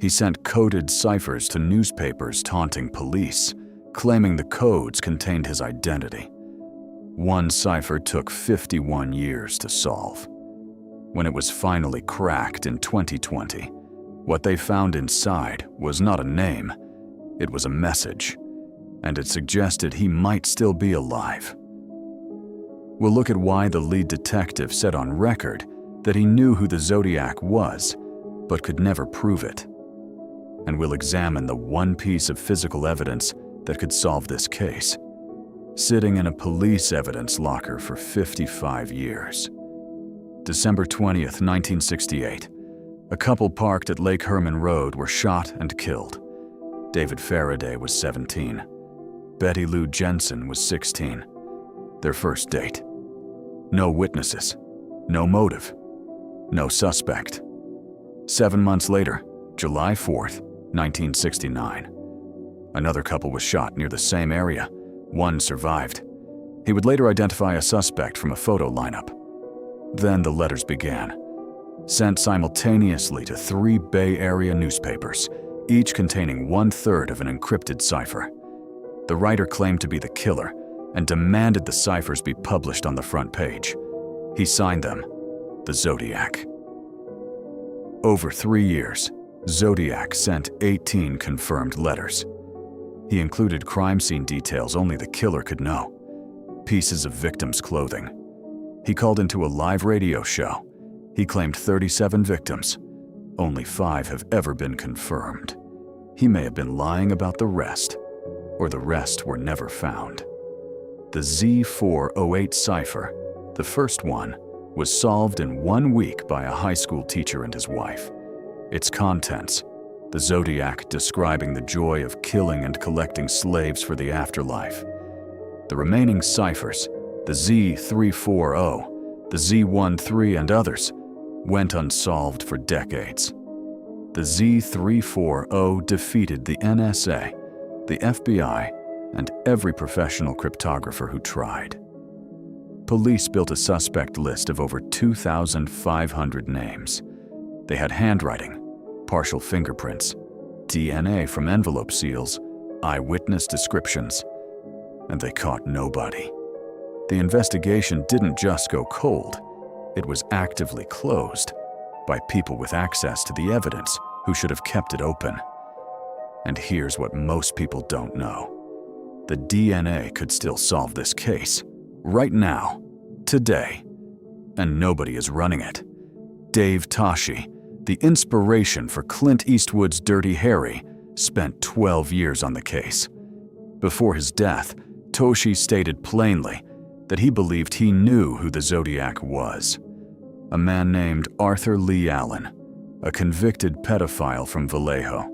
He sent coded ciphers to newspapers taunting police, claiming the codes contained his identity. One cipher took 51 years to solve. When it was finally cracked in 2020, what they found inside was not a name, it was a message, and it suggested he might still be alive. We'll look at why the lead detective said on record that he knew who the Zodiac was, but could never prove it. And we'll examine the one piece of physical evidence that could solve this case, sitting in a police evidence locker for 55 years. December 20th, 1968. A couple parked at Lake Herman Road were shot and killed. David Faraday was 17. Betty Lou Jensen was 16. Their first date. No witnesses. No motive. No suspect. 7 months later, July 4th, 1969. Another couple was shot near the same area. One survived. He would later identify a suspect from a photo lineup. Then the letters began, sent simultaneously to 3 Bay Area newspapers, each containing 1/3 of an encrypted cipher. The writer claimed to be the killer and demanded the ciphers be published on the front page. He signed them, the Zodiac. Over 3 years, Zodiac sent 18 confirmed letters. He included crime scene details only the killer could know, pieces of victims' clothing. He called into a live radio show. He claimed 37 victims. Only 5 have ever been confirmed. He may have been lying about the rest, or the rest were never found. The Z408 cipher, the first one, was solved in 1 week by a high school teacher and his wife. Its contents, the Zodiac describing the joy of killing and collecting slaves for the afterlife. The remaining ciphers, the Z340, the Z13 and others, went unsolved for decades. The Z340 defeated the NSA, the FBI, and every professional cryptographer who tried. Police built a suspect list of over 2,500 names. They had handwriting, partial fingerprints, DNA from envelope seals, eyewitness descriptions, and they caught nobody. The investigation didn't just go cold, it was actively closed by people with access to the evidence who should have kept it open. And here's what most people don't know. The DNA could still solve this case, right now, today, and nobody is running it. Dave Toschi, the inspiration for Clint Eastwood's Dirty Harry, spent 12 years on the case. Before his death, Toschi stated plainly that he believed he knew who the Zodiac was. A man named Arthur Lee Allen, a convicted pedophile from Vallejo.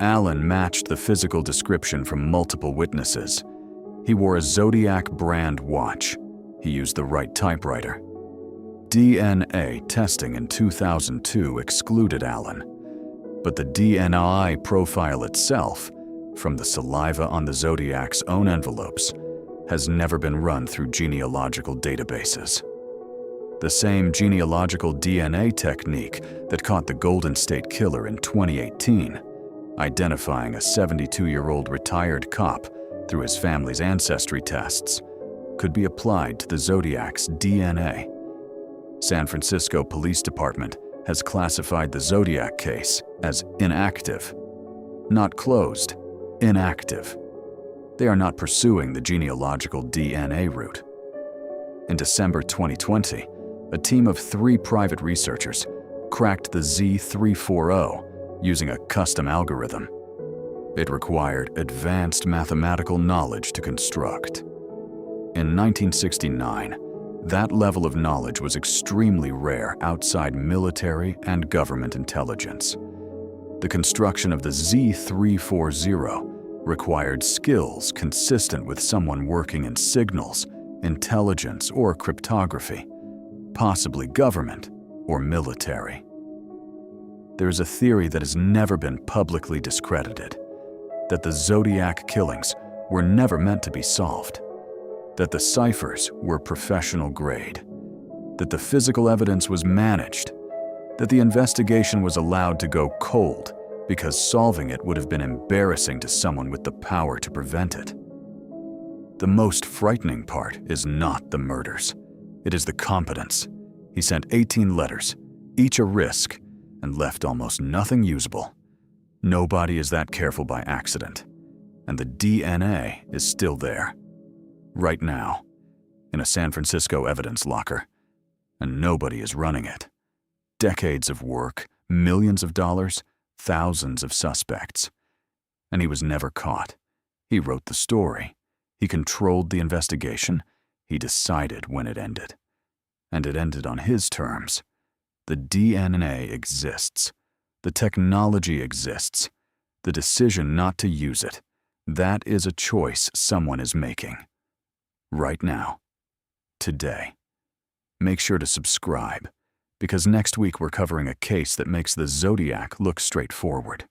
Allen matched the physical description from multiple witnesses. He wore a Zodiac brand watch. He used the right typewriter. DNA testing in 2002 excluded Allen, but the DNA profile itself, from the saliva on the Zodiac's own envelopes, has never been run through genealogical databases. The same genealogical DNA technique that caught the Golden State Killer in 2018, identifying a 72-year-old retired cop through his family's ancestry tests, could be applied to the Zodiac's DNA. San Francisco Police Department has classified the Zodiac case as inactive. Not closed, inactive. They are not pursuing the genealogical DNA route. In December 2020, a team of 3 private researchers cracked the Z340 using a custom algorithm. It required advanced mathematical knowledge to construct. In 1969, that level of knowledge was extremely rare outside military and government intelligence. The construction of the Z340 required skills consistent with someone working in signals, intelligence, or cryptography, possibly government or military. There is a theory that has never been publicly discredited, that the Zodiac killings were never meant to be solved, that the ciphers were professional grade, that the physical evidence was managed, that the investigation was allowed to go cold because solving it would have been embarrassing to someone with the power to prevent it. The most frightening part is not the murders. It is the competence. He sent 18 letters, each a risk, and left almost nothing usable. Nobody is that careful by accident, and the DNA is still there, right now, in a San Francisco evidence locker, and nobody is running it. Decades of work, millions of dollars, thousands of suspects. And he was never caught. He wrote the story. He controlled the investigation. He decided when it ended. And it ended on his terms. The DNA exists. The technology exists. The decision not to use it, that is a choice someone is making. Right now. Today. Make sure to subscribe, because next week we're covering a case that makes the Zodiac look straightforward.